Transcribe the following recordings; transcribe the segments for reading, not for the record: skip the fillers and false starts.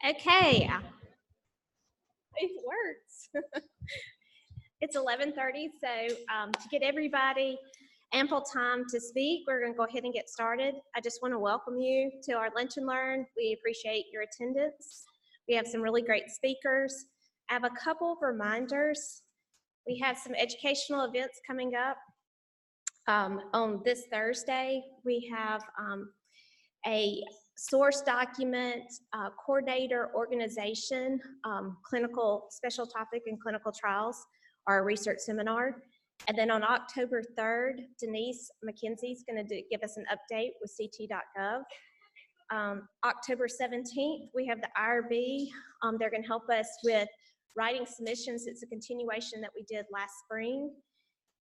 Okay, it works. It's 11:30, so to get everybody ample time to speak, we're going to go ahead and get started. I just want to welcome you to our Lunch and Learn. We appreciate your attendance. We have some really great speakers. I have a couple of reminders. We have some educational events coming up. On this Thursday, we have a source document coordinator organization, clinical special topic and clinical trials, our research seminar. And then on October 3rd, Denise McKenzie is going to give us an update with CT.gov. October 17th, we have the IRB. They're going to help us with writing submissions. It's a continuation that we did last spring.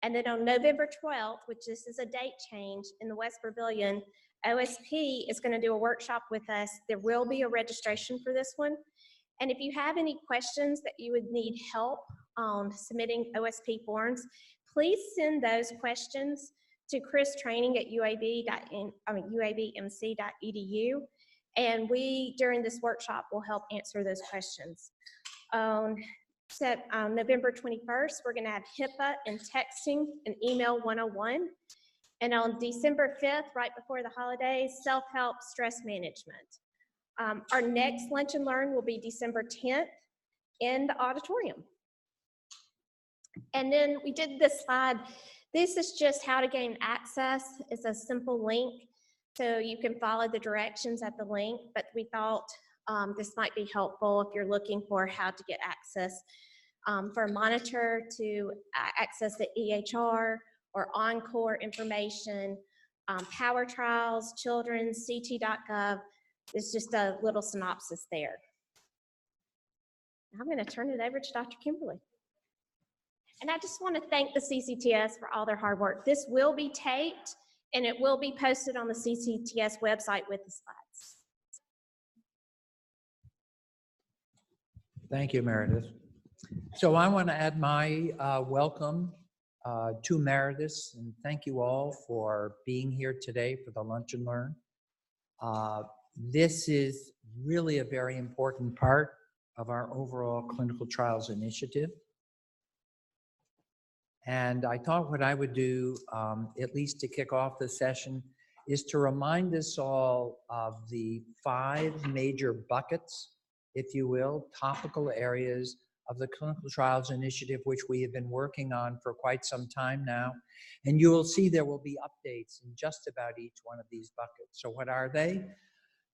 And then on November 12th, which this is a date change in the West Pavilion, OSP is going to do a workshop with us. There will be a registration for this one. And if you have any questions that you would need help on submitting OSP forms, please send those questions to christraining@uabmc.edu. And we, during this workshop, will help answer those questions. November 21st, we're going to have HIPAA and texting and email 101. And on December 5th, right before the holidays, self-help stress management. Our next Lunch and Learn will be December 10th in the auditorium. And then we did this slide. This is just how to gain access. It's a simple link, so you can follow the directions at the link, but we thought this might be helpful if you're looking for how to get access for a monitor to access the EHR or Encore information, power trials, children's, CT.gov. There's just a little synopsis there. I'm going to turn it over to Dr. Kimberly. And I just want to thank the CCTS for all their hard work. This will be taped and it will be posted on the CCTS website with the slides. Thank you, Meredith. So I want to add my welcome to Meredith, and thank you all for being here today for the Lunch and Learn. This is really a very important part of our overall clinical trials initiative. And I thought what I would do, at least to kick off the session, is to remind us all of the 5 major buckets, if you will, topical areas of the Clinical Trials Initiative, which we have been working on for quite some time now. And you will see there will be updates in just about each one of these buckets. So what are they?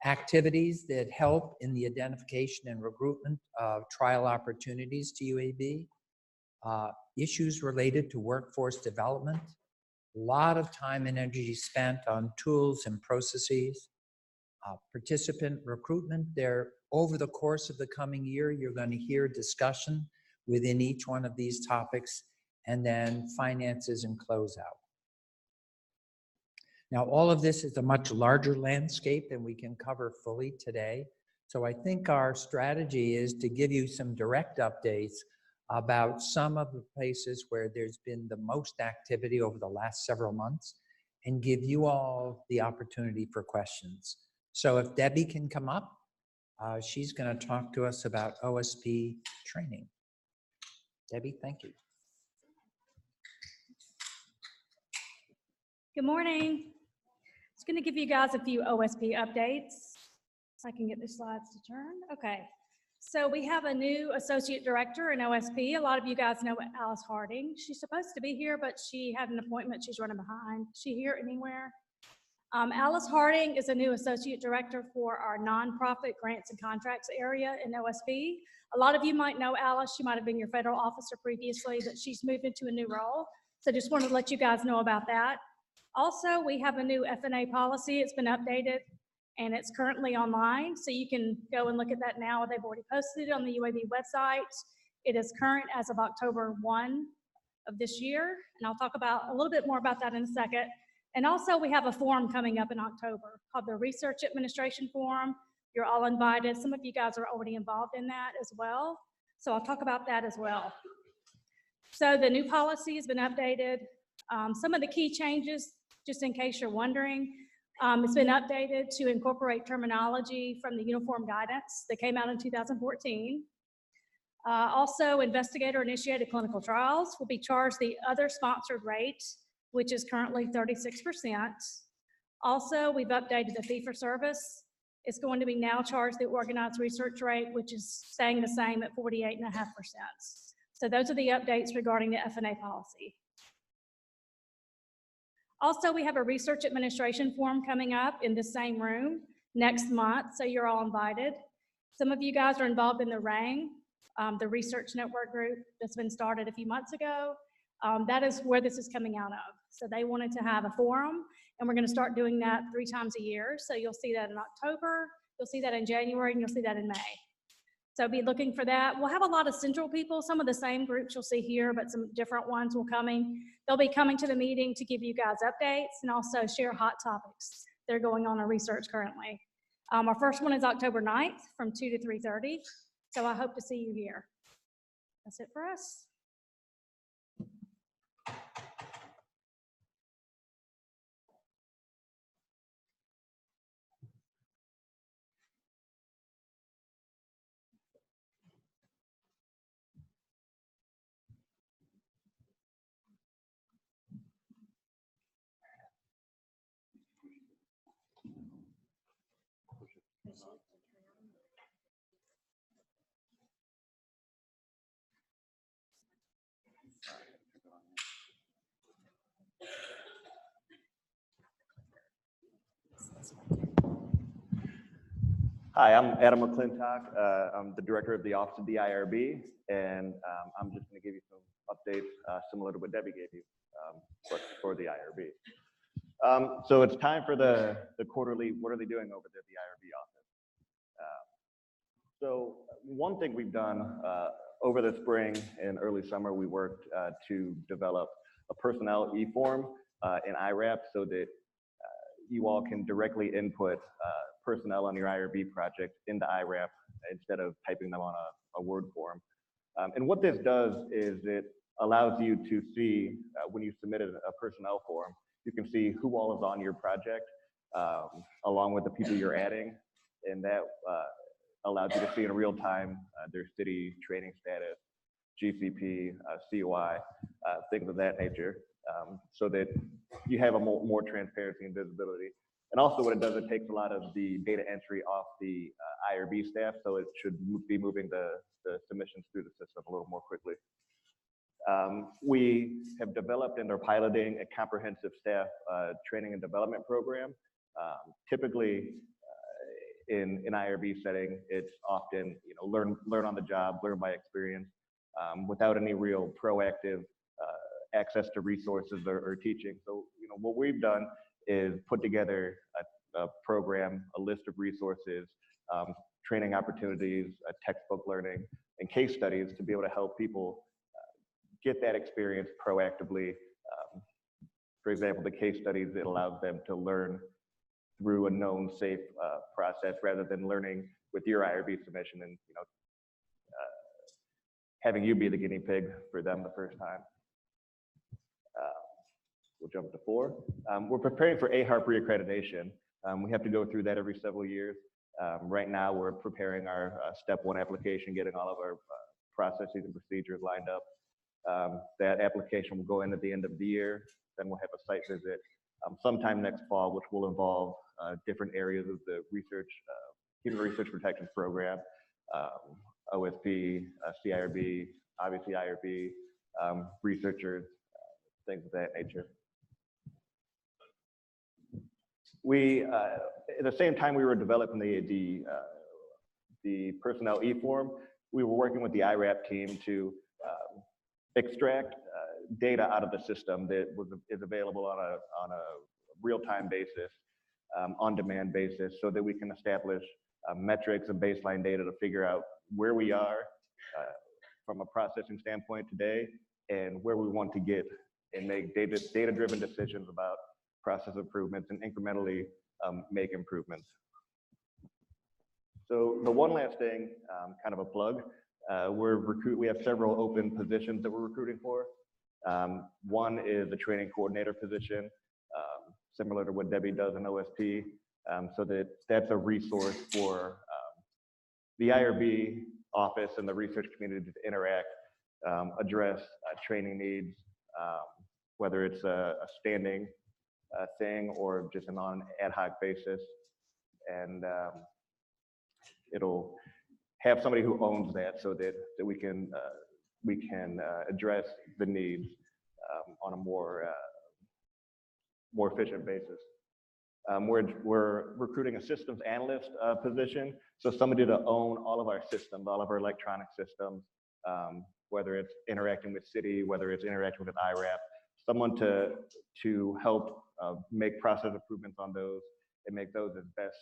Activities that help in the identification and recruitment of trial opportunities to UAB, issues related to workforce development, a lot of time and energy spent on tools and processes, participant recruitment. There, over the course of the coming year, you're going to hear discussion within each one of these topics, and then finances and closeout. Now, all of this is a much larger landscape than we can cover fully today. So I think our strategy is to give you some direct updates about some of the places where there's been the most activity over the last several months and give you all the opportunity for questions. So if Debbie can come up, she's going to talk to us about OSP training. Debbie, thank you. Good morning. Just going to give you guys a few OSP updates. If I can get the slides to turn. Okay. So we have a new associate director in OSP. A lot of you guys know Alice Harding. She's supposed to be here, but she had an appointment. She's running behind. Is she here anywhere? Alice Harding is a new associate director for our nonprofit grants and contracts area in OSP. A lot of you might know Alice. She might have been your federal officer previously, but she's moved into a new role. So just wanted to let you guys know about that. Also, we have a new F&A policy. It's been updated and it's currently online. So you can go and look at that now. They've already posted it on the UAB website. It is current as of October 1 of this year. And I'll talk about a little bit more about that in a second. And also we have a forum coming up in October called the Research Administration Forum. You're all invited. Some of you guys are already involved in that as well. So I'll talk about that as well. So the new policy has been updated. Some of the key changes, just in case you're wondering, It's been updated to incorporate terminology from the uniform guidance that came out in 2014. Also, investigator-initiated clinical trials will be charged the other sponsored rate, which is currently 36%. Also, we've updated the fee for service. It's going to be now charged the organized research rate, which is staying the same at 48.5%. So those are the updates regarding the F&A policy. Also, we have a research administration forum coming up in the same room next month, so you're all invited. Some of you guys are involved in the RANG, the research network group that's been started a few months ago. That is where this is coming out of. So they wanted to have a forum, and we're going to start doing that 3 times a year. So you'll see that in October, you'll see that in January, and you'll see that in May. So be looking for that. We'll have a lot of central people, some of the same groups you'll see here, but some different ones will coming. They'll be coming to the meeting to give you guys updates and also share hot topics that are going on in research currently. Our first one is October 9th from 2 to 3:30. So I hope to see you here. That's it for us. Hi, I'm Adam McClintock. I'm the director of the Office of the IRB, and I'm just going to give you some updates similar to what Debbie gave you, but for the IRB. So it's time for the quarterly, what are they doing over there at the IRB office? So one thing we've done over the spring and early summer, we worked to develop a personnel e-form in IRAP so that you all can directly input personnel on your IRB project into IRAP instead of typing them on a Word form. And what this does is it allows you to see, when you submitted a personnel form, you can see who all is on your project, along with the people you're adding, and that allows you to see in real time their city training status, GCP, COI, things of that nature, so that you have a more transparency and visibility. And also what it does, it takes a lot of the data entry off the IRB staff, so it should be moving the submissions through the system a little more quickly. We have developed and are piloting a comprehensive staff training and development program. Typically, in an IRB setting, it's often learn on the job, learn by experience, without any real proactive access to resources or teaching. So what we've done is put together a program, a list of resources, training opportunities, textbook learning, and case studies to be able to help people get that experience proactively. For example, the case studies, it allows them to learn through a known safe process rather than learning with your IRB submission and having you be the guinea pig for them the first time. We'll jump to 4. We're preparing for AHARP reaccreditation. We have to go through that every several years. Right now, we're preparing our step 1 application, getting all of our processes and procedures lined up. That application will go in at the end of the year. Then we'll have a site visit sometime next fall, which will involve different areas of the research, Human Research Protections Program, OSP, CIRB, obviously IRB, researchers, things of that nature. We, at the same time we were developing the personnel e-form, we were working with the IRAP team to extract data out of the system that is available on a real-time basis, on-demand basis, so that we can establish metrics and baseline data to figure out where we are from a processing standpoint today and where we want to get and make data-driven decisions about process improvements and incrementally make improvements. So the one last thing, kind of a plug, we have several open positions that we're recruiting for. One is the training coordinator position. similar to what Debbie does in OSP. So that's a resource for the IRB office and the research community to interact, address training needs, whether it's a standing thing or just an on ad hoc basis. And it'll have somebody who owns that so that we can address the needs on a more efficient basis. We're recruiting a systems analyst position, so somebody to own all of our systems, all of our electronic systems, whether it's interacting with city, whether it's interacting with IRAP, someone to help make process improvements on those and make those as best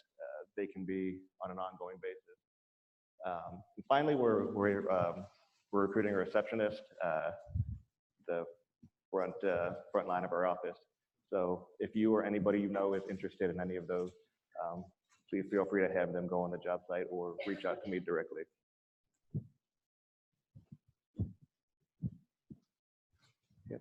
they can be on an ongoing basis. And finally, we're recruiting a receptionist, the front line of our office. So if you or anybody you know is interested in any of those, please feel free to have them go on the job site or reach out to me directly. Yep.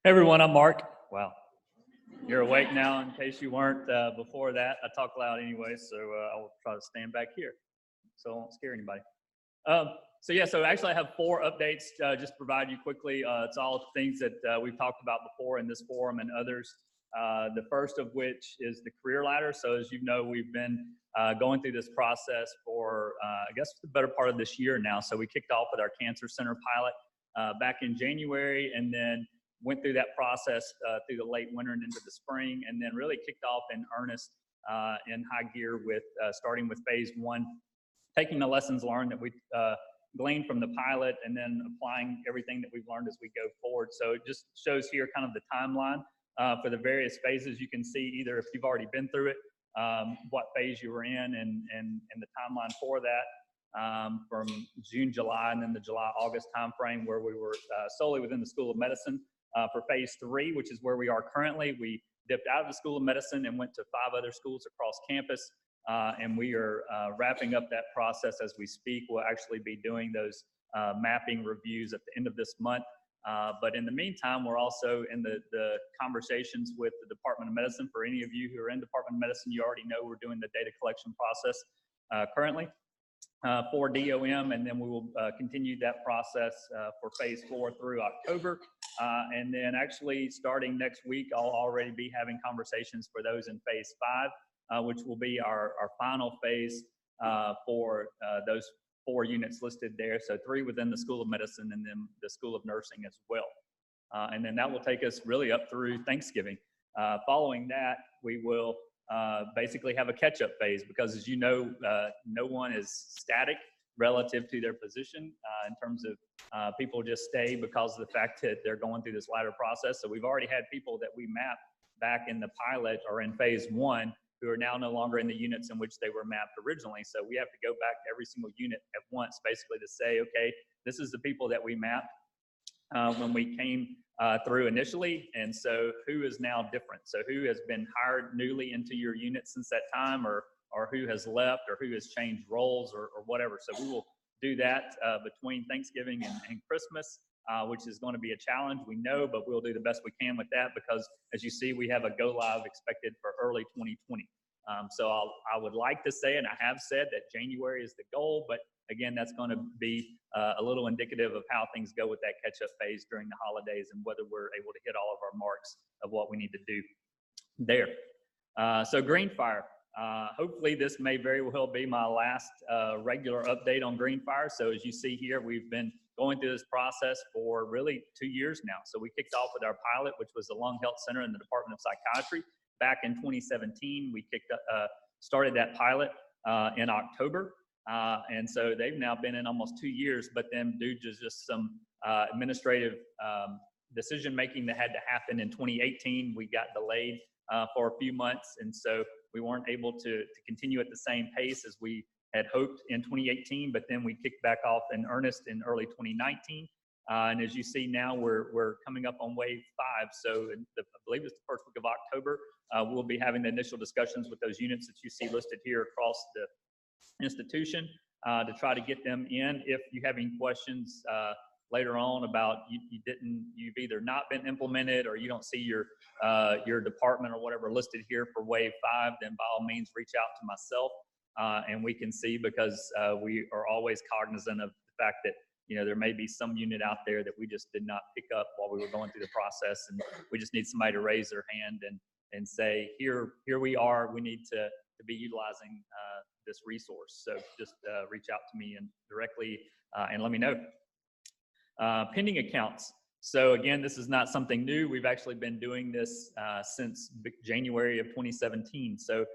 Hey everyone, I'm Mark. Wow. You're awake now in case you weren't before that. I talk loud anyway, so I will try to stand back here so I won't scare anybody. So actually I have 4 updates just to provide you quickly. It's all things that we've talked about before in this forum and others. The first of which is the career ladder. So as you know, we've been going through this process for, I guess, the better part of this year now. So we kicked off with our cancer center pilot back in January, and then went through that process through the late winter and into the spring, and then really kicked off in earnest in high gear with starting with phase 1, taking the lessons learned that we gleaned from the pilot and then applying everything that we've learned as we go forward. So it just shows here kind of the timeline for the various phases. You can see either if you've already been through it, what phase you were in and the timeline for that from June, July, and then the July-August timeframe where we were solely within the School of Medicine. For phase 3, which is where we are currently, we dipped out of the School of Medicine and went to 5 other schools across campus, and we are wrapping up that process as we speak. We'll actually be doing those mapping reviews at the end of this month. But in the meantime, we're also in the conversations with the Department of Medicine. For any of you who are in Department of Medicine, you already know we're doing the data collection process currently for DOM, and then we will continue that process for phase 4 through October. And then actually starting next week, I'll already be having conversations for those in phase 5, which will be our final phase for those 4 units listed there. So 3 within the School of Medicine and then the School of Nursing as well. And then that will take us really up through Thanksgiving. Following that, we will basically have a catch-up phase because, as you know, no one is static relative to their position in terms of people just stay because of the fact that they're going through this ladder process. So we've already had people that we mapped back in the pilot or in phase 1 who are now no longer in the units in which they were mapped originally. So we have to go back to every single unit at once basically to say, okay, this is the people that we mapped when we came through initially, and so who is now different? So who has been hired newly into your unit since that time, or who has left, or who has changed roles, or whatever. So we will do that between Thanksgiving and Christmas, which is going to be a challenge, we know, but we'll do the best we can with that because, as you see, we have a go-live expected for early 2020. So I would like to say, and I have said, that January is the goal, but again, that's going to be a little indicative of how things go with that catch-up phase during the holidays and whether we're able to hit all of our marks of what we need to do there. So GreenFire, hopefully this may very well be my last regular update on GreenFire. So as you see here, we've been going through this process for really 2 years now. So we kicked off with our pilot, which was the Lung Health Center in the Department of Psychiatry. Back in 2017, we started that pilot in October. And so they've now been in almost 2 years, but then due to just some administrative decision-making that had to happen in 2018, we got delayed for a few months. And so we weren't able to continue at the same pace as we had hoped in 2018, but then we kicked back off in earnest in early 2019. And as you see now, we're coming up on wave 5. So I believe it's the first week of October, we'll be having the initial discussions with those units that you see listed here across the institution to try to get them in. If you have any questions later on about you've either not been implemented or you don't see your department or whatever listed here for wave 5, then by all means reach out to myself and we can see, because we are always cognizant of the fact that there may be some unit out there that we just did not pick up while we were going through the process, and we just need somebody to raise their hand and say, here we are, we need to be utilizing this resource. So just reach out to me and directly and let me know. Pending accounts. So again, this is not something new. We've actually been doing this since January of 2017. So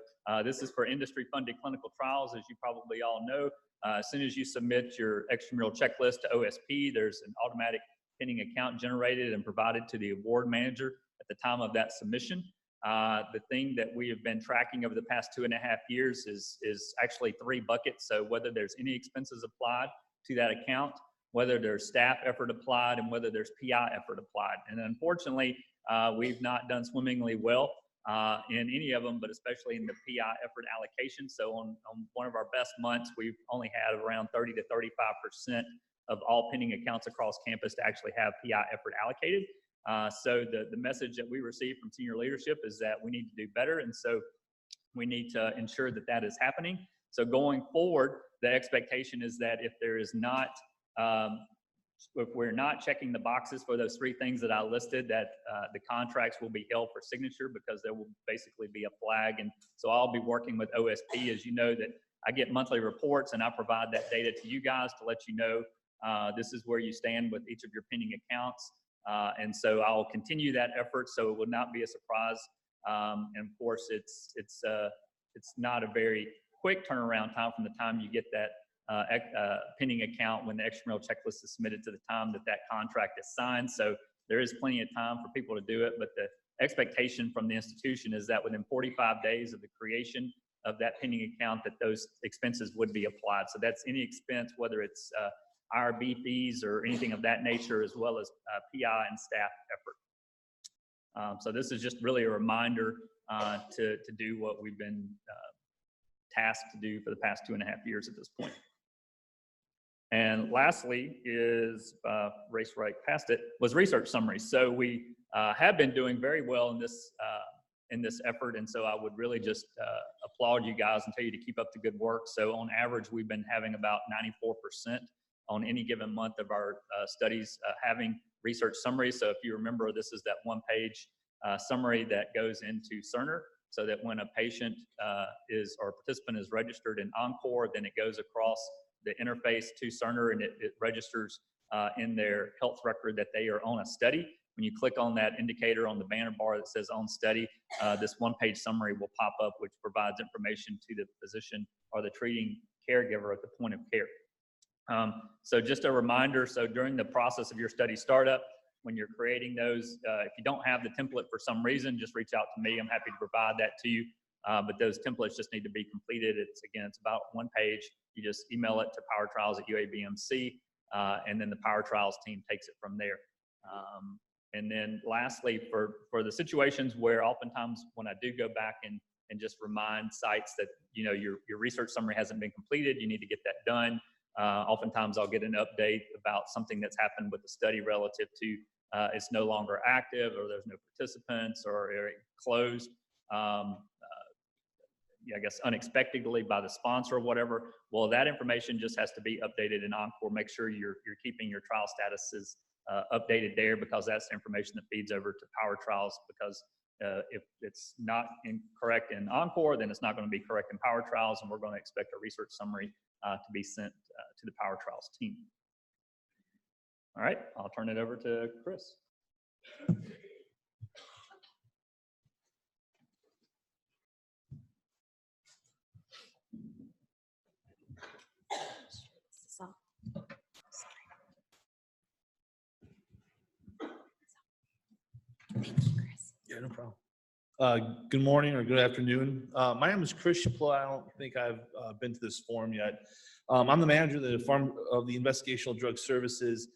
this is for industry-funded clinical trials, as you probably all know. As soon as you submit your extramural checklist to OSP, there's an automatic pending account generated and provided to the award manager at the time of that submission. The thing that we have been tracking over the past 2.5 years is actually 3 buckets. So whether there's any expenses applied to that account, whether there's staff effort applied, and whether there's PI effort applied. And unfortunately, we've not done swimmingly well in any of them, but especially in the PI effort allocation. So on one of our best months, we've only had around 30 to 35% of all pending accounts across campus to actually have PI effort allocated. So the message that we receive from senior leadership is that we need to do better, and so we need to ensure that that is happening. So going forward, the expectation is that if there is not if we're not checking the boxes for those 3 things that I listed, that the contracts will be held for signature, because there will basically be a flag. And so I'll be working with OSP. As you know, that I get monthly reports and I provide that data to you guys to let you know this is where you stand with each of your pending accounts. And so I'll continue that effort, so it will not be a surprise. And of course, it's not a very quick turnaround time from the time you get that pending account when the extramural checklist is submitted to the time that contract is signed. So there is plenty of time for people to do it, but the expectation from the institution is that within 45 days of the creation of that pending account, that those expenses would be applied. So that's any expense, whether it's IRB fees or anything of that nature, as well as PI and staff effort. So this is just really a reminder to do what we've been tasked to do for the past 2.5 years at this point. And lastly is, race right past it, was research summaries. So we have been doing very well in this effort, and so I would really just applaud you guys and tell you to keep up the good work. So on average, we've been having about 94% on any given month of our studies having research summaries. So if you remember, this is that 1-page summary that goes into Cerner, so that when a patient or participant is registered in Encore, then it goes across the interface to Cerner, and it registers in their health record that they are on a study. When you click on that indicator on the banner bar that says on study, this 1-page summary will pop up, which provides information to the physician or the treating caregiver at the point of care. So just a reminder, so during the process of your study startup, when you're creating those, if you don't have the template for some reason, just reach out to me. I'm happy to provide that to you. But those templates just need to be completed. It's about 1 page. You just email it to powertrials@uabmc, and then the Power Trials team takes it from there. And then lastly, for the situations where oftentimes when I do go back and just remind sites that your research summary hasn't been completed, you need to get that done. Oftentimes I'll get an update about something that's happened with the study relative to it's no longer active, or there's no participants, or it closed. I guess unexpectedly by the sponsor or whatever. Well, that information just has to be updated in Encore. Make sure you're keeping your trial statuses updated there, because that's the information that feeds over to Power Trials. Because if it's not correct in Encore, then it's not going to be correct in Power Trials, and we're going to expect a research summary to be sent to the Power Trials team. All right, I'll turn it over to Chris. Yeah, no problem. Good morning or good afternoon. My name is Chris Shaplo. I don't think I've been to this forum yet. I'm the manager of the Investigational Drug Services.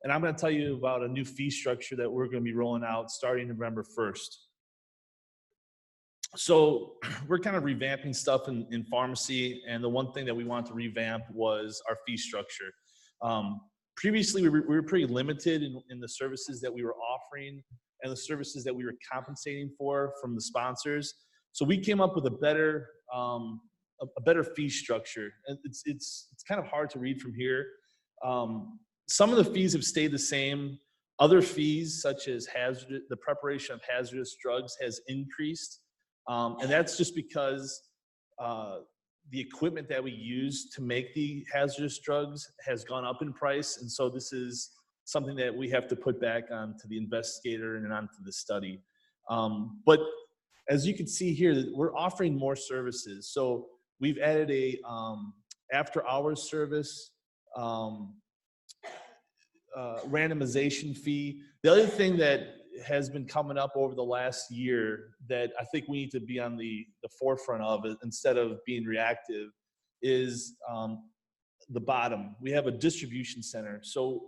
And I'm going to tell you about a new fee structure that we're going to be rolling out starting November 1st. So we're kind of revamping stuff in pharmacy, and the one thing that we wanted to revamp was our fee structure. Previously, we were pretty limited in the services that we were offering and the services that we were compensating for from the sponsors. So we came up with a better fee structure. And it's kind of hard to read from here. Some of the fees have stayed the same. Other fees, such as the preparation of hazardous drugs, has increased. And that's just because the equipment that we use to make the hazardous drugs has gone up in price. And so this is something that we have to put back onto the investigator and onto the study. But as you can see here, we're offering more services. So we've added a after hours service, randomization fee. The other thing that has been coming up over the last year that I think we need to be on the forefront of it instead of being reactive is the bottom. We have a distribution center. So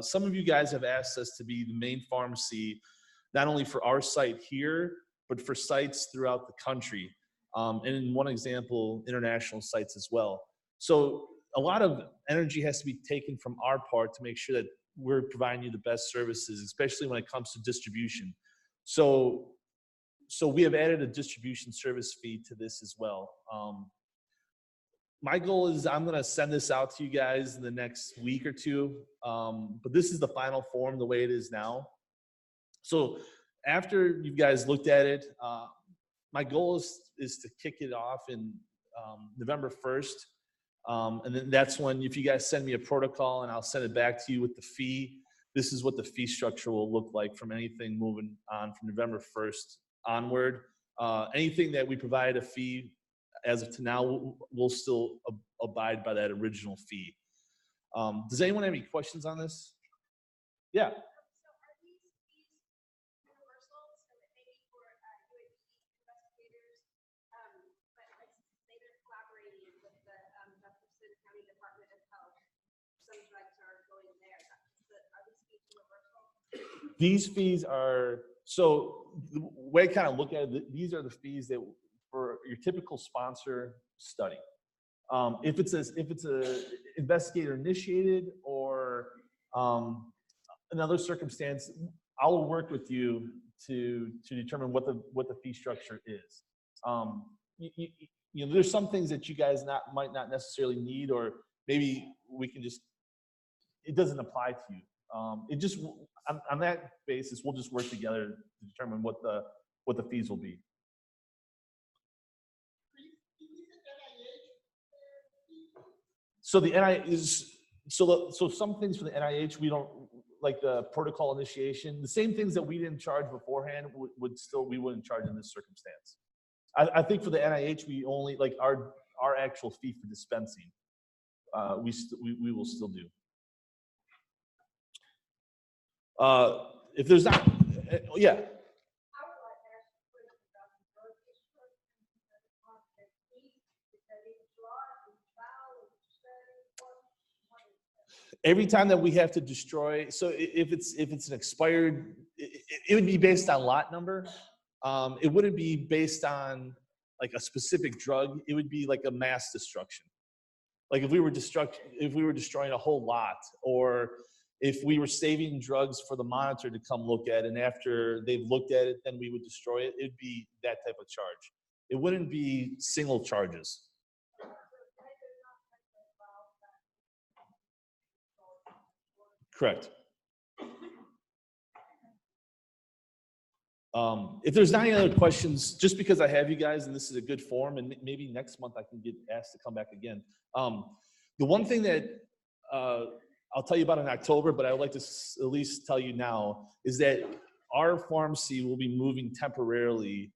some of you guys have asked us to be the main pharmacy, not only for our site here, but for sites throughout the country. And in one example, international sites as well. So a lot of energy has to be taken from our part to make sure that we're providing you the best services, especially when it comes to distribution. So we have added a distribution service fee to this as well. My goal is I'm gonna send this out to you guys in the next week or two, but this is the final form the way it is now. So after you guys looked at it, my goal is to kick it off in November 1st. And then that's when, if you guys send me a protocol and I'll send it back to you with the fee, this is what the fee structure will look like from anything moving on from November 1st onward. Anything that we provide a fee as of to now, we'll still abide by that original fee. Does anyone have any questions on this? Yeah. These fees are, so the way I kind of look at it, these are the fees that for your typical sponsor study. If it's a investigator initiated or another circumstance, I'll work with you to determine what the fee structure is. You know, there's some things that you guys might not necessarily need, or maybe we can just, it doesn't apply to you. It just, on that basis, we'll just work together to determine what the fees will be. So the NIH is, so some things for the NIH, we don't, like the protocol initiation, the same things that we didn't charge beforehand we wouldn't charge in this circumstance. I think for the NIH, we only, like our actual fee for dispensing, we will still do. If there's not, yeah. Every time that we have to destroy, so if it's an expired, it would be based on lot number. It wouldn't be based on like a specific drug. It would be like a mass destruction. Like if we were destroying a whole lot, or if we were saving drugs for the monitor to come look at, and after they've looked at it, then we would destroy it. It'd be that type of charge. It wouldn't be single charges. Correct. If there's not any other questions, just because I have you guys and this is a good forum, and maybe next month I can get asked to come back again. The one thing that I'll tell you about in October, but I would like to at least tell you now, is that our pharmacy will be moving temporarily.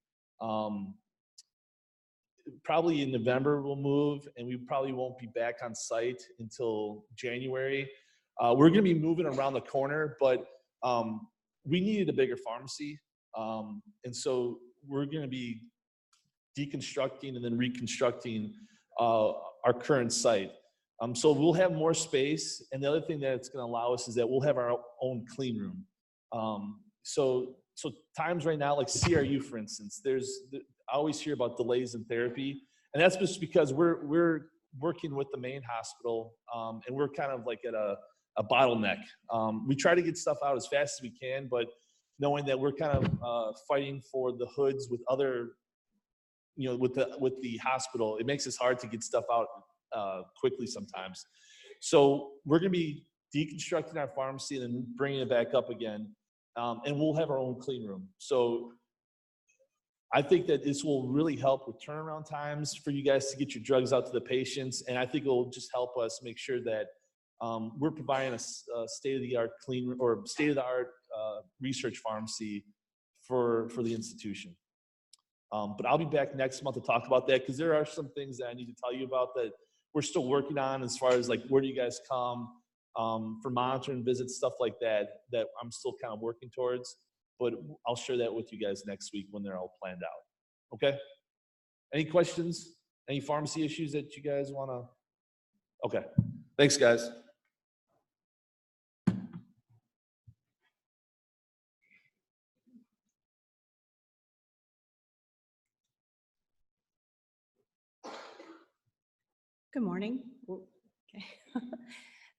Probably in November we'll move, and we probably won't be back on site until January. We're going to be moving around the corner, but we needed a bigger pharmacy. And so we're going to be deconstructing and then reconstructing our current site. So we'll have more space. And the other thing that it's going to allow us is that we'll have our own clean room. So times right now, like CRU, for instance, I always hear about delays in therapy. And that's just because we're working with the main hospital, and we're kind of like at a bottleneck. We try to get stuff out as fast as we can, but knowing that we're kind of fighting for the hoods with other, with the hospital, it makes it hard to get stuff out quickly sometimes. So we're going to be deconstructing our pharmacy and then bringing it back up again, and we'll have our own clean room. So I think that this will really help with turnaround times for you guys to get your drugs out to the patients, and I think it will just help us make sure that we're providing a state-of-the-art clean or state-of-the-art research pharmacy for the institution. But I'll be back next month to talk about that, because there are some things that I need to tell you about that we're still working on, as far as like, where do you guys come for monitoring visits, stuff like that I'm still kind of working towards. But I'll share that with you guys next week when they're all planned out. Okay? Any questions? Any pharmacy issues that you guys want to? Okay. Thanks, guys. Good morning. Okay.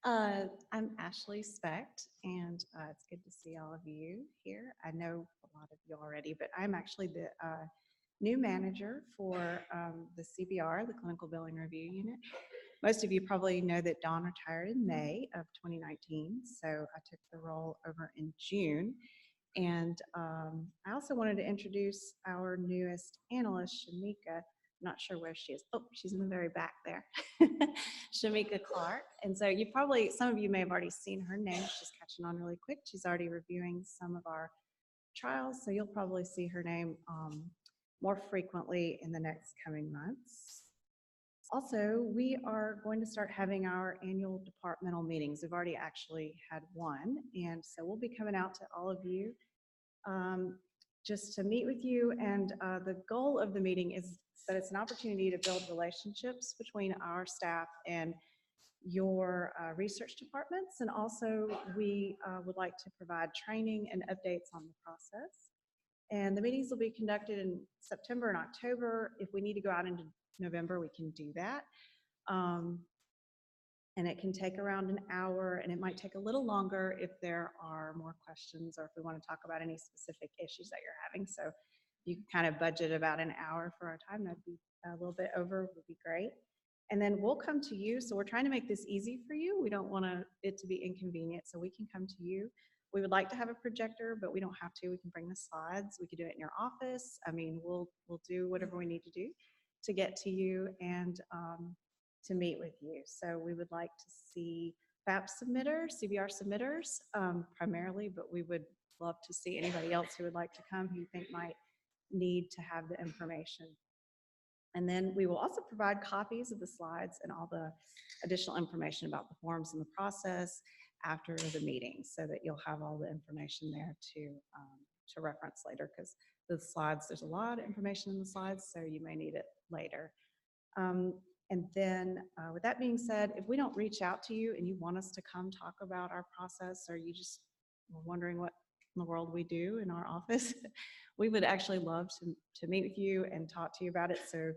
I'm Ashley Sept, and it's good to see all of you here. I know a lot of you already, but I'm actually the new manager for the CBR, the Clinical Billing Review Unit. Most of you probably know that Dawn retired in May of 2019, so I took the role over in June. And I also wanted to introduce our newest analyst, Shamika. Not sure where she is. Oh, she's in the very back there. Shamika Clark. And so some of you may have already seen her name. She's catching on really quick. She's already reviewing some of our trials, so you'll probably see her name more frequently in the next coming months. Also, we are going to start having our annual departmental meetings. We've already actually had one, and so we'll be coming out to all of you just to meet with you. And the goal of the meeting is that it's an opportunity to build relationships between our staff and your research departments. And also, we would like to provide training and updates on the process. And the meetings will be conducted in September and October. If we need to go out into November, we can do that. And it can take around an hour, and it might take a little longer if there are more questions or if we want to talk about any specific issues that you're having. So you can kind of budget about an hour for our time. That'd be a little bit over, would be great. And then we'll come to you. So we're trying to make this easy for you. We don't want it to be inconvenient, so we can come to you. We would like to have a projector, but we don't have to. We can bring the slides. We could do it in your office. I mean, we'll do whatever we need to do to get to you and to meet with you. So we would like to see FAP submitters, CBR submitters primarily, but we would love to see anybody else who would like to come who you think might need to have the information. And then we will also provide copies of the slides and all the additional information about the forms and the process after the meeting, so that you'll have all the information there to reference later, because the slides, there's a lot of information in the slides, so you may need it later. And then with that being said, if we don't reach out to you and you want us to come talk about our process, or you just were wondering what in the world we do in our office, we would actually love to meet with you and talk to you about it. So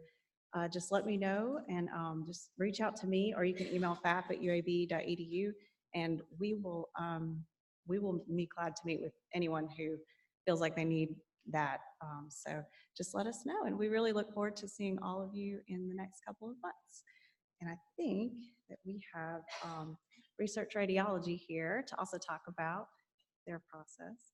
just let me know, and just reach out to me, or you can email fap@uab.edu, and we will be glad to meet with anyone who feels like they need that. So just let us know, and we really look forward to seeing all of you in the next couple of months. And I think that we have Research Radiology here to also talk about their process.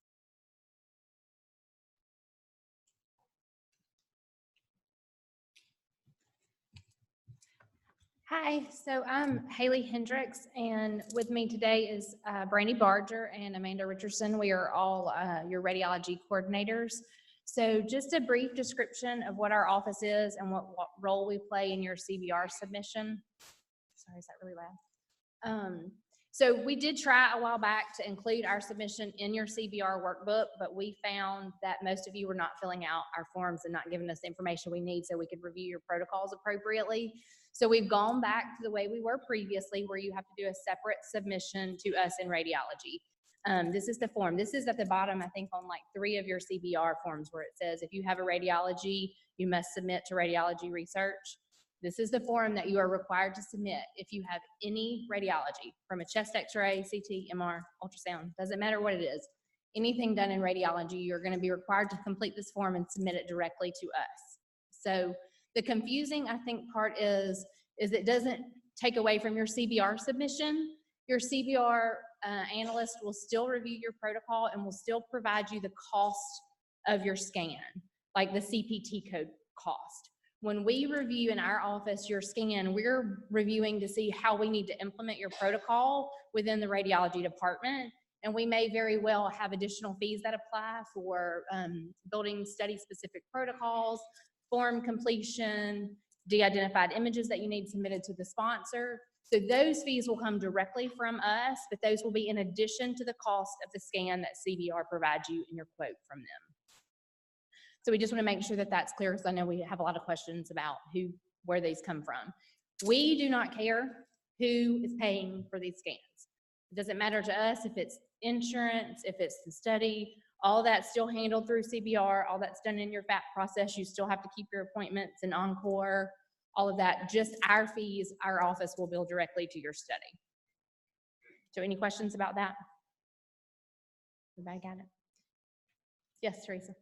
Hi, so I'm Haley Hendricks, and with me today is Brandy Barger and Amanda Richardson. We are all your radiology coordinators. So just a brief description of what our office is and what role we play in your CBR submission. Sorry, is that really loud? So we did try a while back to include our submission in your CBR workbook, but we found that most of you were not filling out our forms and not giving us the information we need so we could review your protocols appropriately. So we've gone back to the way we were previously, where you have to do a separate submission to us in radiology. This is the form. This is at the bottom, I think, on like 3 of your CBR forms, where it says if you have a radiology, you must submit to radiology research. This is the form that you are required to submit if you have any radiology, from a chest x-ray, CT, MR, ultrasound, doesn't matter what it is. Anything done in radiology, you're going to be required to complete this form and submit it directly to us. So the confusing, I think, part is it doesn't take away from your CBR submission. Your CBR analyst will still review your protocol and will still provide you the cost of your scan, like the CPT code cost. When we review in our office your scan, we're reviewing to see how we need to implement your protocol within the radiology department. And we may very well have additional fees that apply for building study-specific protocols, form completion, de-identified images that you need submitted to the sponsor. So those fees will come directly from us, but those will be in addition to the cost of the scan that CBR provides you in your quote from them. So we just want to make sure that that's clear, because I know we have a lot of questions about where these come from. We do not care who is paying for these scans. It doesn't matter to us if it's insurance, if it's the study, all that's still handled through CBR, all that's done in your FAP process. You still have to keep your appointments and Encore, all of that. Just our fees, our office will bill directly to your study. So any questions about that? Everybody got it? Yes, Teresa.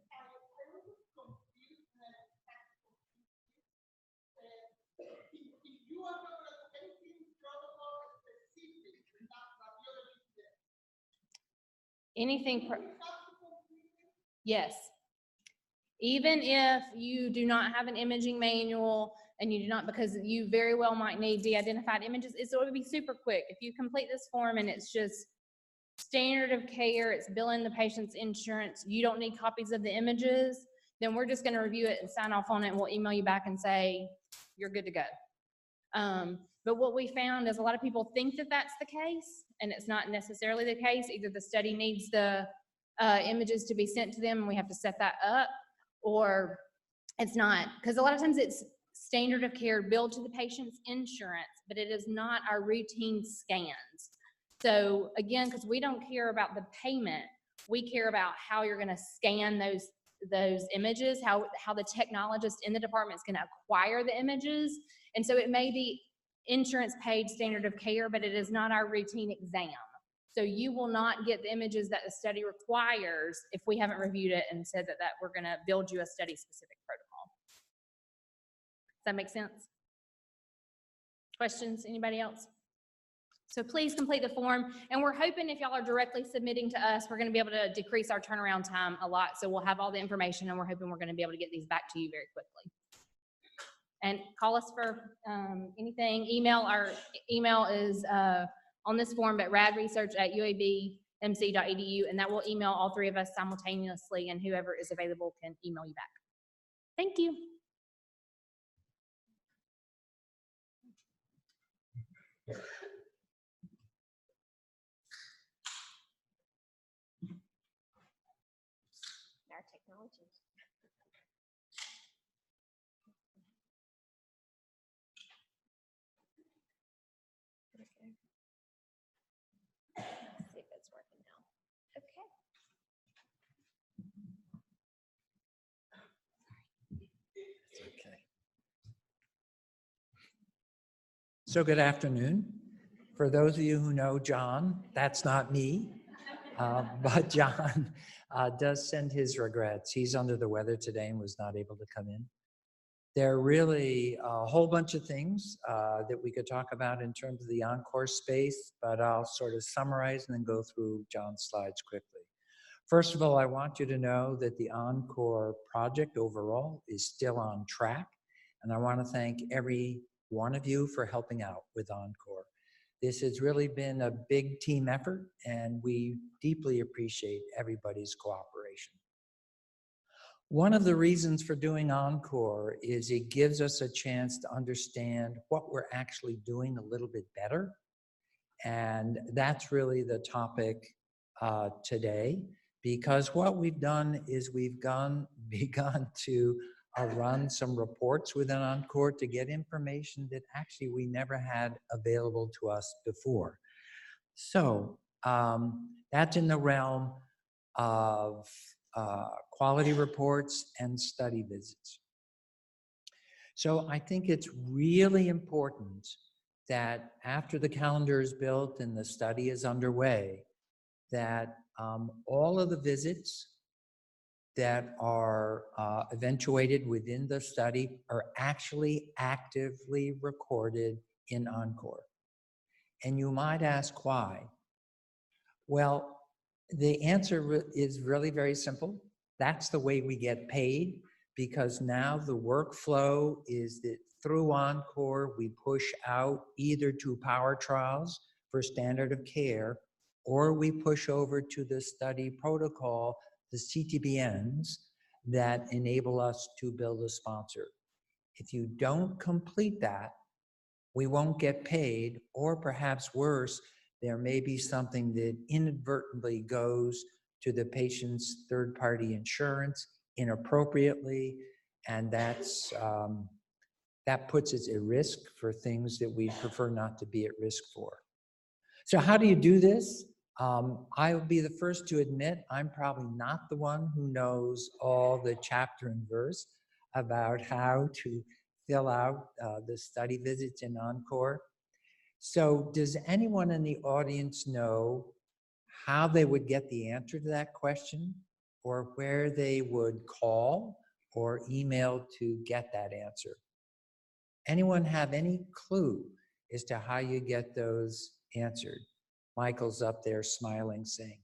Anything, yes. Even if you do not have an imaging manual and you do not, because you very well might need de-identified images, it would be super quick. If you complete this form and it's just standard of care, it's billing the patient's insurance, you don't need copies of the images, then we're just gonna review it and sign off on it, and we'll email you back and say, you're good to go. But what we found is a lot of people think that that's the case, and it's not necessarily the case. Either the study needs the images to be sent to them and we have to set that up, or it's not. Because a lot of times it's standard of care billed to the patient's insurance, but it is not our routine scans. So again, because we don't care about the payment, we care about how you're gonna scan those images, how the technologist in the department is gonna acquire the images. And so it may be insurance paid standard of care, but it is not our routine exam. So you will not get the images that the study requires if we haven't reviewed it and said that we're gonna build you a study specific protocol. Does that make sense? Questions, anybody else? So please complete the form, and we're hoping if y'all are directly submitting to us, we're gonna be able to decrease our turnaround time a lot. So we'll have all the information, and we're hoping we're gonna be able to get these back to you very quickly. And call us for anything. Our email is on this form, but radresearch@uabmc.edu, and that will email all 3 of us simultaneously, and whoever is available can email you back. Thank you. Our technology. Let's see if it's working now. Okay. Okay. So good afternoon. For those of you who know John, that's not me, but John does send his regrets. He's under the weather today and was not able to come in. There are really a whole bunch of things that we could talk about in terms of the Encore space, but I'll sort of summarize and then go through John's slides quickly. First of all, I want you to know that the Encore project overall is still on track, and I want to thank every one of you for helping out with Encore. This has really been a big team effort, and we deeply appreciate everybody's cooperation. One of the reasons for doing Encore is it gives us a chance to understand what we're actually doing a little bit better. And that's really the topic today, because what we've done is we've begun to run some reports within Encore to get information that actually we never had available to us before. So that's in the realm of quality reports and study visits. So I think it's really important that after the calendar is built and the study is underway, that all of the visits that are eventuated within the study are actually actively recorded in Encore. And you might ask why. Well, the answer is really very simple. That's the way we get paid, because now the workflow is that through Encore, we push out either to power trials for standard of care, or we push over to the study protocol, the CTBNs, that enable us to build a sponsor. If you don't complete that, we won't get paid, or perhaps worse, there may be something that inadvertently goes to the patient's third-party insurance inappropriately, and that's that puts us at risk for things that we prefer not to be at risk for. So how do you do this? I will be the first to admit I'm probably not the one who knows all the chapter and verse about how to fill out the study visits in Encore. So does anyone in the audience know how they would get the answer to that question, or where they would call or email to get that answer? Anyone have any clue as to how you get those answered? Michael's up there smiling, saying.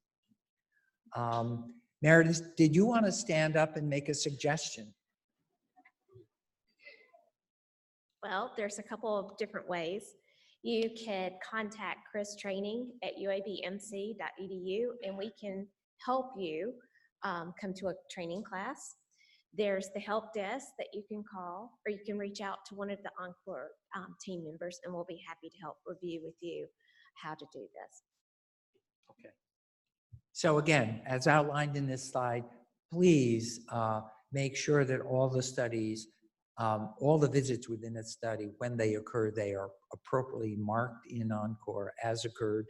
Meredith, did you want to stand up and make a suggestion? Well, there's a couple of different ways. You could contact Chris Training at uabmc.edu, and we can help you come to a training class. There's the help desk that you can call, or you can reach out to one of the Encore team members, and we'll be happy to help review with you how to do this. Okay. So again, as outlined in this slide, please make sure that all the studies, all the visits within a study, when they occur, they are appropriately marked in Encore as occurred.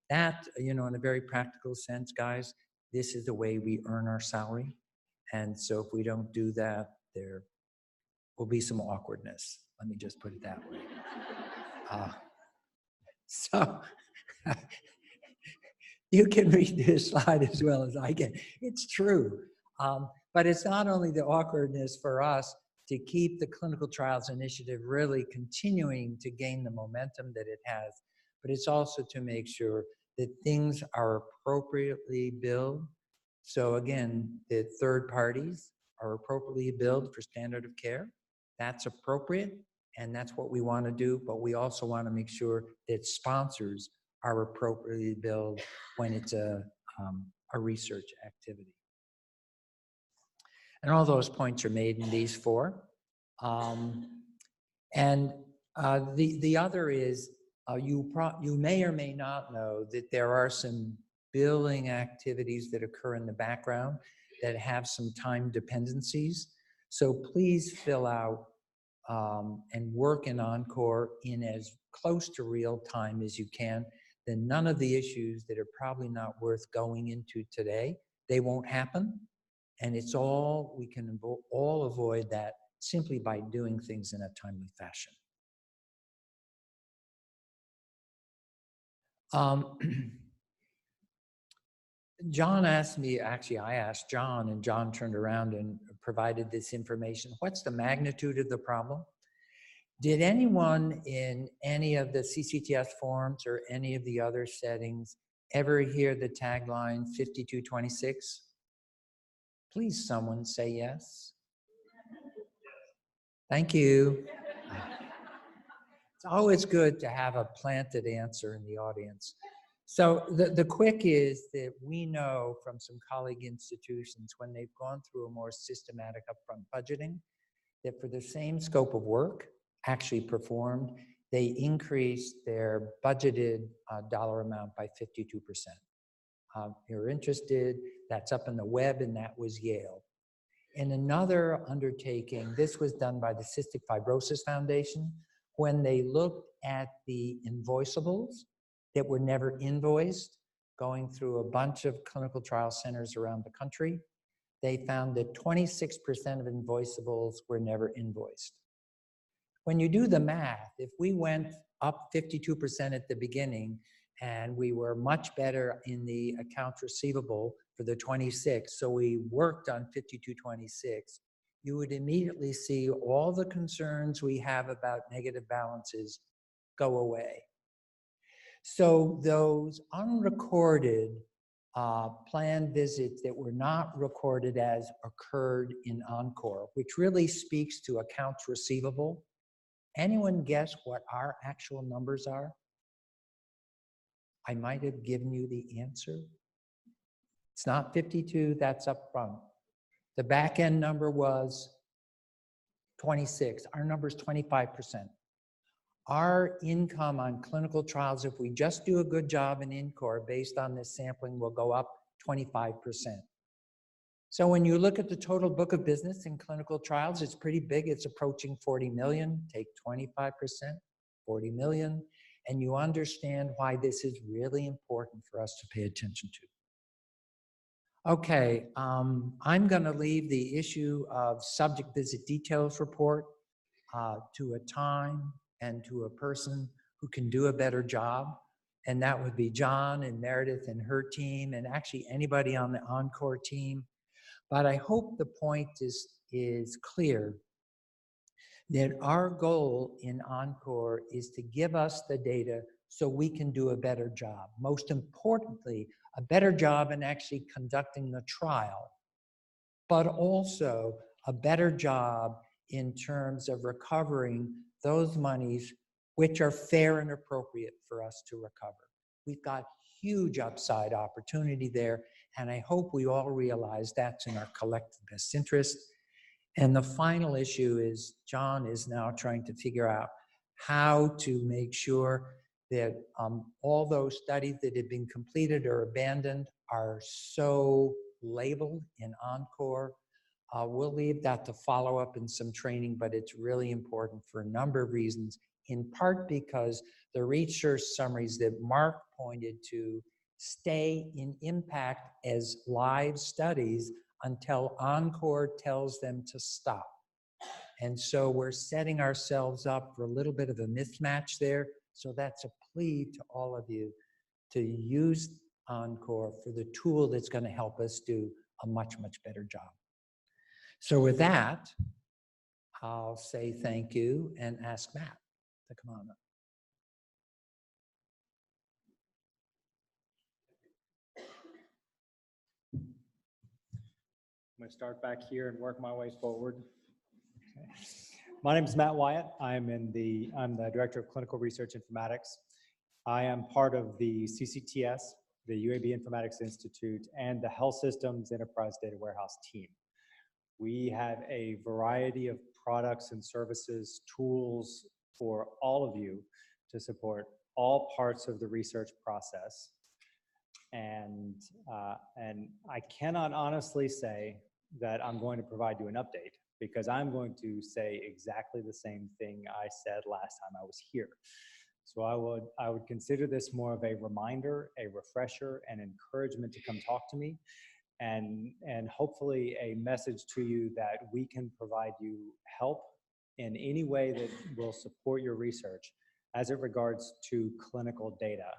That, you know, in a very practical sense, guys, this is the way we earn our salary. And so if we don't do that, there will be some awkwardness. Let me just put it that way. So you can read this slide as well as I can. It's true. But it's not only the awkwardness for us to keep the clinical trials initiative really continuing to gain the momentum that it has, but it's also to make sure that things are appropriately billed. So again, the third parties are appropriately billed for standard of care. That's appropriate, and that's what we want to do, but we also want to make sure that sponsors are appropriately billed when it's a research activity. And all those points are made in these four. The other is, you may or may not know that there are some billing activities that occur in the background that have some time dependencies. So please fill out and work in Encore in as close to real time as you can. Then none of the issues that are probably not worth going into today, they won't happen. And it's all, we can all avoid that simply by doing things in a timely fashion. John asked me, actually I asked John, and John turned around and provided this information. What's the magnitude of the problem? Did anyone in any of the CCTS forums or any of the other settings ever hear the tagline 5226? Please, someone say yes. Thank you. It's always good to have a planted answer in the audience. So the quick is that we know from some colleague institutions when they've gone through a more systematic upfront budgeting, that for the same scope of work actually performed, they increased their budgeted dollar amount by 52%. If you're interested, that's up in the web, and that was Yale. In another undertaking, this was done by the Cystic Fibrosis Foundation, when they looked at the invoiceables that were never invoiced, going through a bunch of clinical trial centers around the country, they found that 26% of invoiceables were never invoiced. When you do the math, if we went up 52% at the beginning and we were much better in the accounts receivable for the 26, so we worked on 5226, you would immediately see all the concerns we have about negative balances go away. So those unrecorded planned visits that were not recorded as occurred in Encore, which really speaks to accounts receivable. Anyone guess what our actual numbers are? I might have given you the answer. It's not 52, that's up front. The back end number was 26. Our number is 25%. Our income on clinical trials, if we just do a good job in Encore based on this sampling, will go up 25%. So when you look at the total book of business in clinical trials, it's pretty big. It's approaching 40 million. Take 25%, 40 million, and you understand why this is really important for us to pay attention to. Okay, I'm going to leave the issue of subject visit details report to a time and to a person who can do a better job. And that would be John and Meredith and her team, and actually anybody on the Encore team. But I hope the point is clear that our goal in Encore is to give us the data so we can do a better job. Most importantly, a better job in actually conducting the trial, but also a better job in terms of recovering those monies which are fair and appropriate for us to recover. We've got huge upside opportunity there, and I hope we all realize that's in our collective best interest. And the final issue is John is now trying to figure out how to make sure that all those studies that have been completed or abandoned are so labeled in Encore. We'll leave that to follow up in some training, but it's really important for a number of reasons, in part because the research summaries that Mark pointed to stay in impact as live studies until Encore tells them to stop. And so we're setting ourselves up for a little bit of a mismatch there. So that's a plea to all of you to use Encore for the tool that's going to help us do a much, much better job. So with that, I'll say thank you and ask Matt to come on up. I'm going to start back here and work my way forward. Okay. My name is Matt Wyatt. I'm the Director of Clinical Research Informatics. I am part of the CCTS, the UAB Informatics Institute, and the Health Systems Enterprise Data Warehouse team. We have a variety of products and services, tools for all of you to support all parts of the research process. And I cannot honestly say that I'm going to provide you an update, because I'm going to say exactly the same thing I said last time I was here. So I would consider this more of a reminder, a refresher, and encouragement to come talk to me, and hopefully a message to you that we can provide you help in any way that will support your research as it regards to clinical data.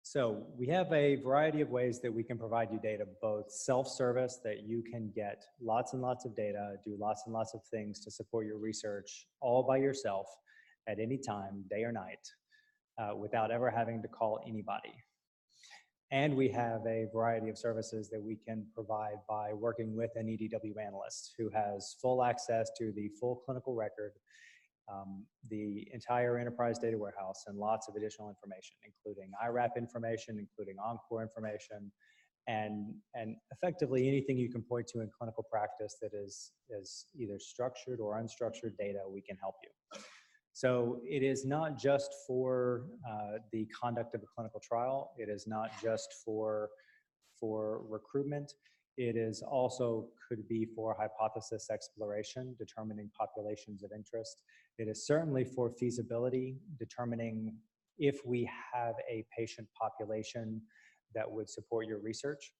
So we have a variety of ways that we can provide you data, both self-service, that you can get lots and lots of data, do lots and lots of things to support your research all by yourself at any time, day or night, without ever having to call anybody. And we have a variety of services that we can provide by working with an EDW analyst who has full access to the full clinical record, the entire enterprise data warehouse, and lots of additional information, including IRAP information, including Encore information, and effectively anything you can point to in clinical practice that is either structured or unstructured data, we can help you. So it is not just for the conduct of a clinical trial. It is not just for for recruitment. It is also could be for hypothesis exploration, determining populations of interest. It is certainly for feasibility, determining if we have a patient population that would support your research,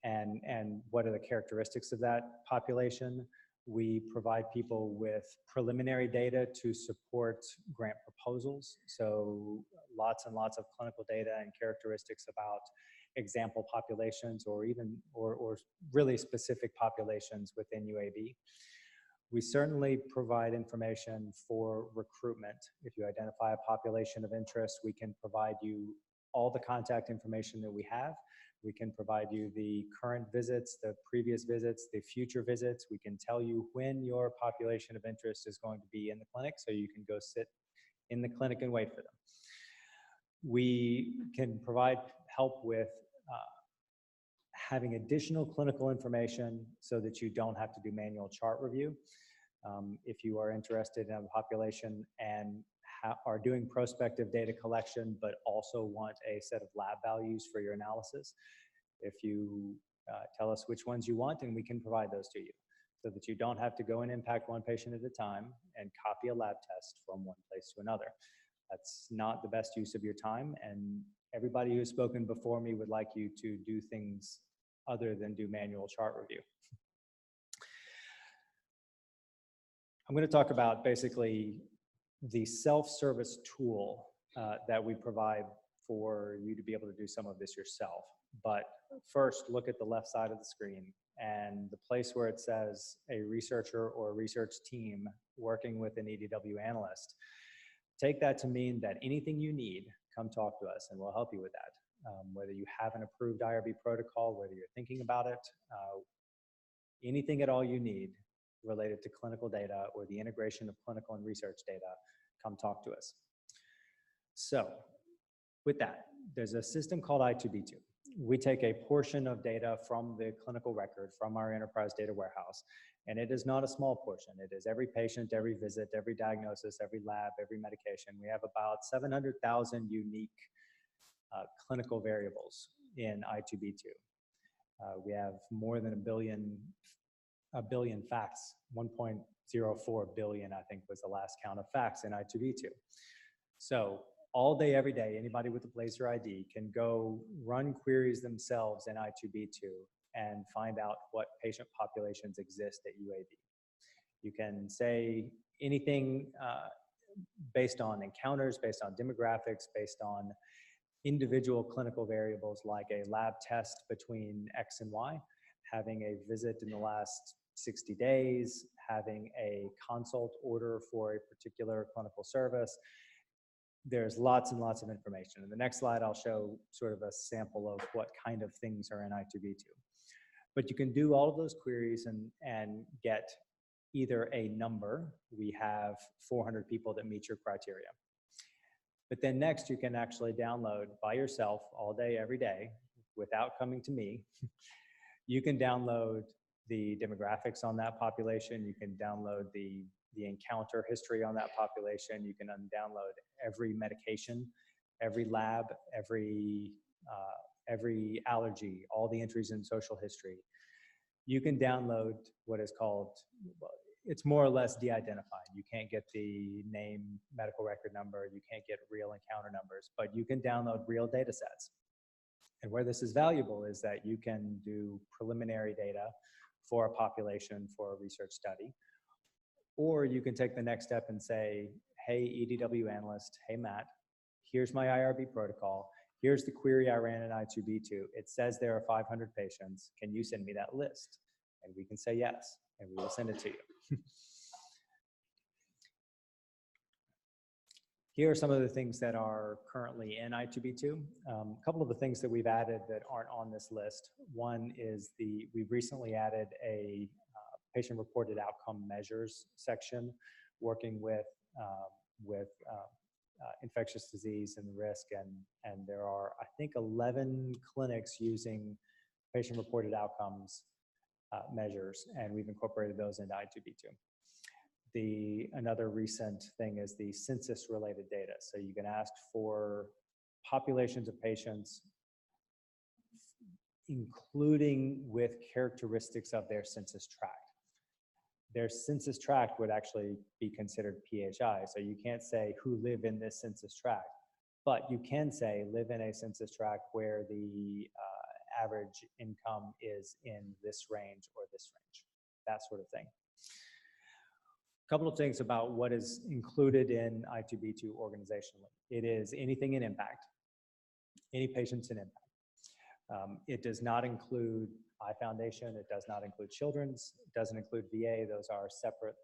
and what are the characteristics of that population. We provide people with preliminary data to support grant proposals. So lots and lots of clinical data and characteristics about example populations or really specific populations within UAB. We certainly provide information for recruitment. If you identify a population of interest, we can provide you all the contact information that we have. We can provide you the current visits, the previous visits, the future visits. We can tell you when your population of interest is going to be in the clinic, so you can go sit in the clinic and wait for them. We can provide help with having additional clinical information so that you don't have to do manual chart review. If you are interested in a population and are doing prospective data collection, but also want a set of lab values for your analysis, if you tell us which ones you want, and we can provide those to you so that you don't have to go and impact one patient at a time and copy a lab test from one place to another. That's not the best use of your time, and everybody who's spoken before me would like you to do things other than do manual chart review. I'm going to talk about basically the self-service tool that we provide for you to be able to do some of this yourself. But first, look at the left side of the screen and the place where it says a researcher or a research team working with an EDW analyst. Take that to mean that anything you need, come talk to us and we'll help you with that. Whether you have an approved IRB protocol, whether you're thinking about it, anything at all you need related to clinical data or the integration of clinical and research data, come talk to us. So with that, there's a system called I2B2. We take a portion of data from the clinical record, from our enterprise data warehouse, and it is not a small portion. It is every patient, every visit, every diagnosis, every lab, every medication. We have about 700,000 unique clinical variables in I2B2. We have more than a billion facts, 1.04 billion, I think was the last count of facts in I2B2. So all day, every day, anybody with a Blazer ID can go run queries themselves in I2B2 and find out what patient populations exist at UAB. You can say anything based on encounters, based on demographics, based on individual clinical variables like a lab test between X and Y, having a visit in the last 60 days, having a consult order for a particular clinical service. There's lots and lots of information. In the next slide, I'll show sort of a sample of what kind of things are in I2B2. But you can do all of those queries and get either a number. We have 400 people that meet your criteria. But then next, you can actually download by yourself all day, every day, without coming to me. You can download the demographics on that population. You can download the encounter history on that population. You can download every medication, every lab, every allergy, all the entries in social history. You can download what is called, it's more or less de-identified. You can't get the name, medical record number, you can't get real encounter numbers, but you can download real data sets. And where this is valuable is that you can do preliminary data for a population for a research study, or you can take the next step and say, hey, EDW analyst, hey, Matt, here's my IRB protocol. Here's the query I ran in I2B2. It says there are 500 patients. Can you send me that list? And we can say yes, and we will send it to you. Here are some of the things that are currently in I2B2. A couple of the things that we've added that aren't on this list. One is we've recently added a patient-reported outcome measures section, working with infectious disease and risk, and there are, I think, 11 clinics using patient-reported outcomes measures, and we've incorporated those into I2B2. Another recent thing is the census-related data. So you can ask for populations of patients including with characteristics of their census tract. Their census tract would actually be considered PHI. So you can't say who live in this census tract, but you can say live in a census tract where the average income is in this range or this range, that sort of thing. A couple of things about what is included in I2B2 organizationally. It is anything in impact, any patients in impact. It does not include iFoundation, it does not include Children's, it doesn't include VA, those are separate,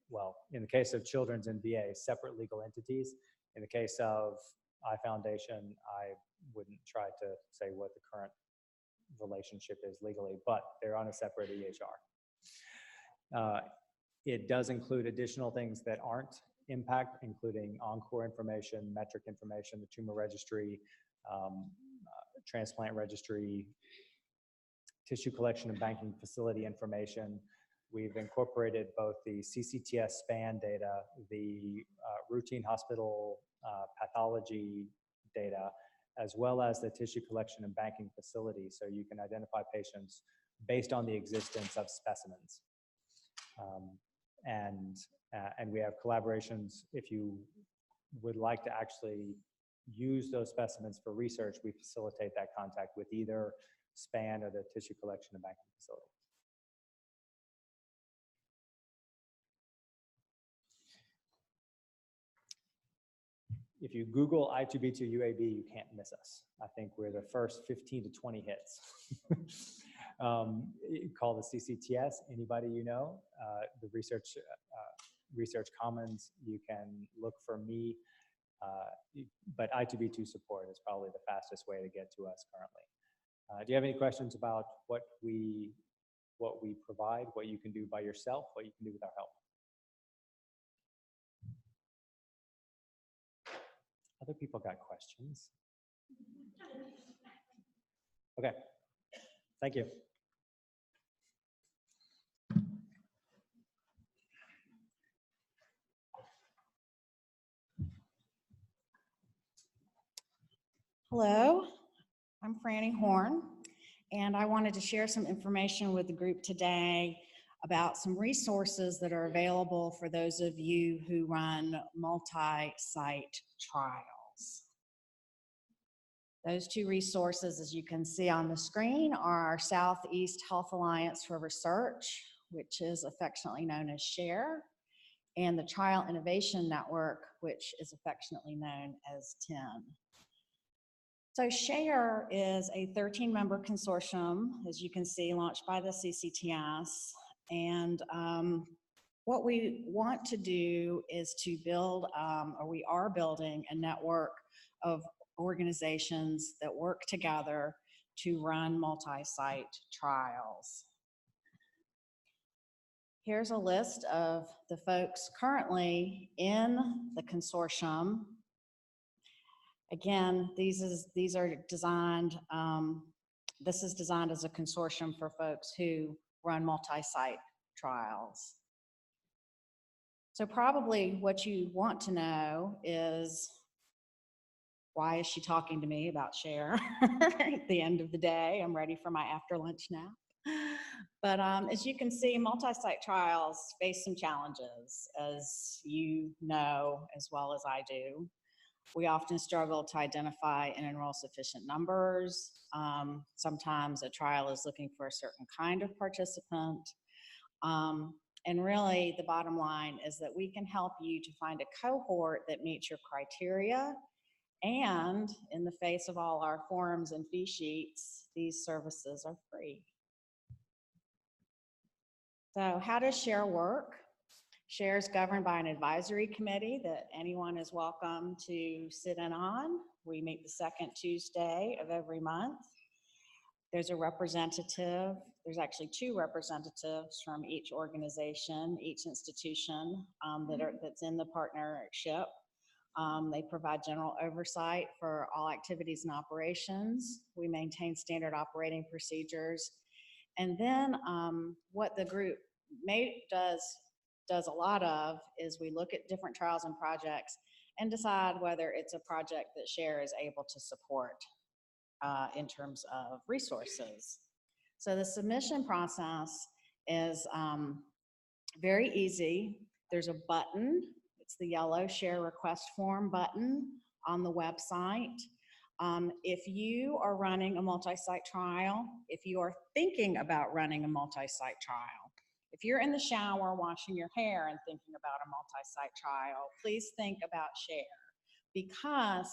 well, in the case of Children's and VA, separate legal entities. In the case of iFoundation, I wouldn't try to say what the current relationship is legally, but they're on a separate EHR. It does include additional things that aren't impact, including Encore information, metric information, the tumor registry, transplant registry, tissue collection and banking facility information. We've incorporated both the CCTS span data, the routine hospital pathology data, as well as the tissue collection and banking facility, so you can identify patients based on the existence of specimens. And we have collaborations. If you would like to actually use those specimens for research, we facilitate that contact with either SPAN or the tissue collection and banking facility. If you Google I2B2 UAB, you can't miss us. I think we're the first 15 to 20 hits. Call the CCTS, anybody you know, the Research Commons, you can look for me, but I2B2 support is probably the fastest way to get to us currently. Do you have any questions about what we provide, what you can do by yourself, what you can do with our help? Other people got questions. Okay, thank you. Hello, I'm Franny Horn, and I wanted to share some information with the group today about some resources that are available for those of you who run multi-site trials. Those two resources, as you can see on the screen, are our Southeast Health Alliance for Research, which is affectionately known as SHARE, and the Trial Innovation Network, which is affectionately known as TIN. So SHARE is a 13-member consortium, as you can see, launched by the CCTS. And what we want to do is to build, or we are building, a network of organizations that work together to run multi-site trials. Here's a list of the folks currently in the consortium. Again, these are designed, this is designed as a consortium for folks who run multi-site trials. So probably what you want to know is, why is she talking to me about SHARE at the end of the day? I'm ready for my after lunch nap. But as you can see, multi-site trials face some challenges, as you know as well as I do. We often struggle to identify and enroll sufficient numbers. Sometimes a trial is looking for a certain kind of participant. And really, the bottom line is that we can help you to find a cohort that meets your criteria. And in the face of all our forms and fee sheets, these services are free. So how does SHARE work? SHARE is governed by an advisory committee that anyone is welcome to sit in on. We meet the second Tuesday of every month. There's a representative, there's actually two representatives from each organization, each institution that's in the partnership. They provide general oversight for all activities and operations. We maintain standard operating procedures. And then what the group does a lot of is we look at different trials and projects and decide whether it's a project that SHARE is able to support. in terms of resources. So the submission process is very easy. There's a button. It's the yellow share request form button on the website. If you are running a multi-site trial, if you are thinking about running a multi-site trial, if you're in the shower washing your hair and thinking about a multi-site trial, please think about share, because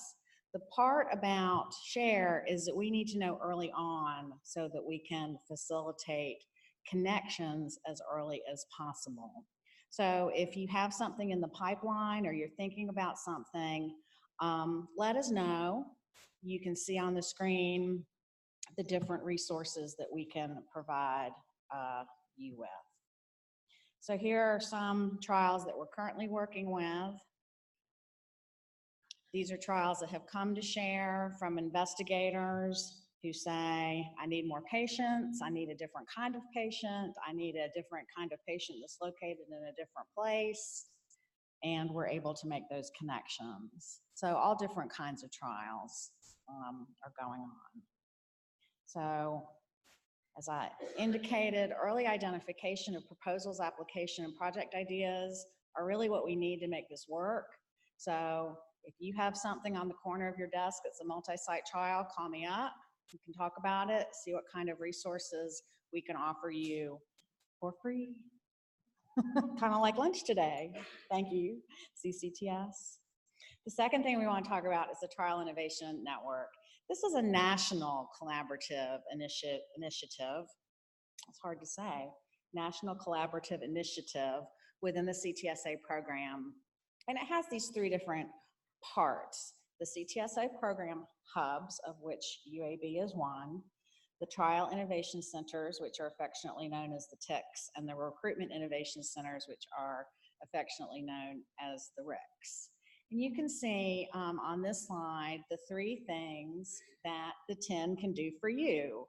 the part about share is that we need to know early on so that we can facilitate connections as early as possible. So if you have something in the pipeline or you're thinking about something, let us know. You can see on the screen the different resources that we can provide you with. So here are some trials that we're currently working with. These are trials that have come to share from investigators who say, I need more patients, I need a different kind of patient, I need a different kind of patient that's located in a different place, and we're able to make those connections. So all different kinds of trials are going on. So as I indicated, early identification of proposals, application, and project ideas are really what we need to make this work. So if you have something on the corner of your desk that's a multi-site trial, call me up. We can talk about it, see what kind of resources we can offer you for free. Kind of like lunch today. Thank you, CCTS. The second thing we want to talk about is the Trial Innovation Network. This is a national collaborative initiative. It's hard to say. National collaborative initiative within the CTSA program. And it has these three different parts. The CTSA program hubs, of which UAB is one, the Trial Innovation Centers, which are affectionately known as the TICs, and the Recruitment Innovation Centers, which are affectionately known as the RICs. And you can see on this slide the three things that the 10 can do for you.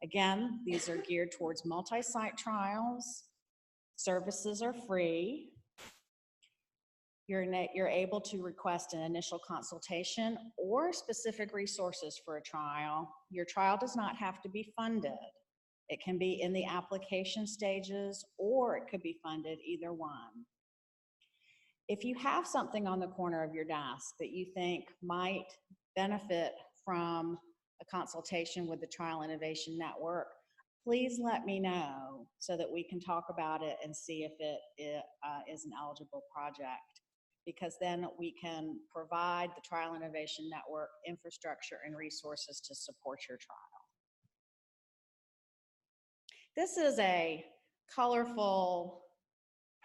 Again, these are geared towards multi-site trials. Services are free. You're able to request an initial consultation or specific resources for a trial. Your trial does not have to be funded. It can be in the application stages, or it could be funded, either one. If you have something on the corner of your desk that you think might benefit from a consultation with the Trial Innovation Network, please let me know so that we can talk about it and see if it is an eligible project, because then we can provide the Trial Innovation Network infrastructure and resources to support your trial. This is a colorful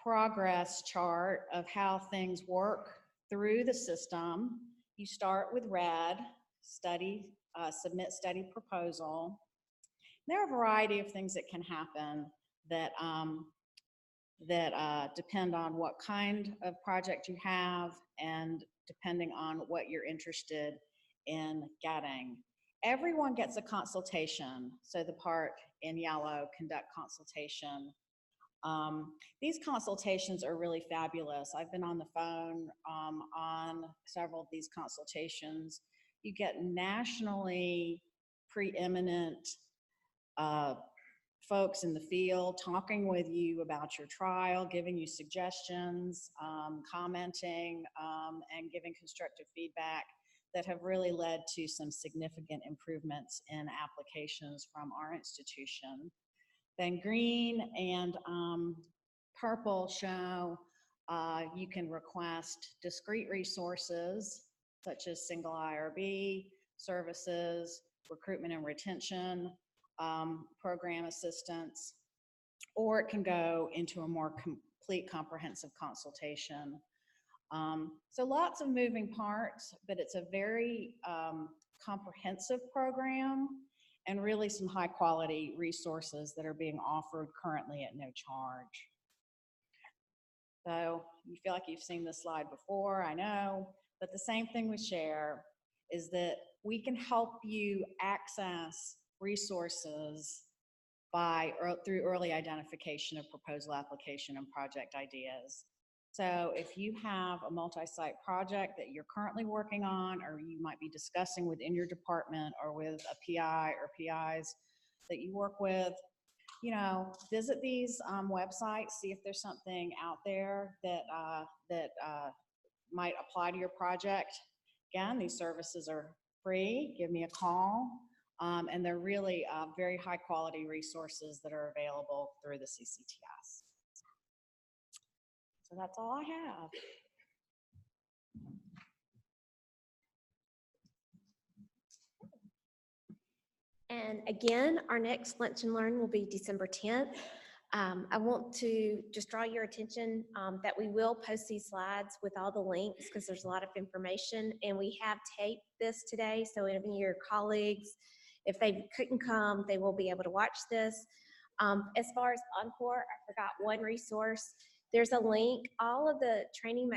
progress chart of how things work through the system. You start with red, submit study proposal. There are a variety of things that can happen that depend on what kind of project you have and depending on what you're interested in getting. Everyone gets a consultation. So the part in yellow, conduct consultation. These consultations are really fabulous. I've been on the phone on several of these consultations. You get nationally preeminent folks in the field talking with you about your trial, giving you suggestions, commenting, and giving constructive feedback that have really led to some significant improvements in applications from our institution. Then green and purple show you can request discrete resources such as single IRB, services, recruitment and retention, program assistance, or it can go into a more complete comprehensive consultation. So lots of moving parts, but it's a very comprehensive program and really some high quality resources that are being offered currently at no charge. So you feel like you've seen this slide before, I know, but the same thing with Share is that we can help you access resources through early identification of proposal, application, and project ideas. So if you have a multi-site project that you're currently working on, or you might be discussing within your department or with a PI or PIs that you work with, you know, visit these websites, see if there's something out there that, might apply to your project. Again, these services are free. Give me a call. And they're really very high quality resources that are available through the CCTS. So that's all I have. And again, our next Lunch and Learn will be December 10th. I want to just draw your attention that we will post these slides with all the links because there's a lot of information, and we have taped this today, so any of your colleagues, if they couldn't come, they will be able to watch this. As far as Encore, I forgot one resource. There's a link. All of the training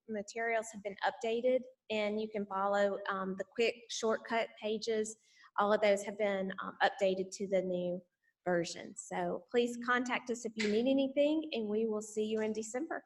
materials have been updated, and you can follow the quick shortcut pages. All of those have been updated to the new version. So please contact us if you need anything, and we will see you in December.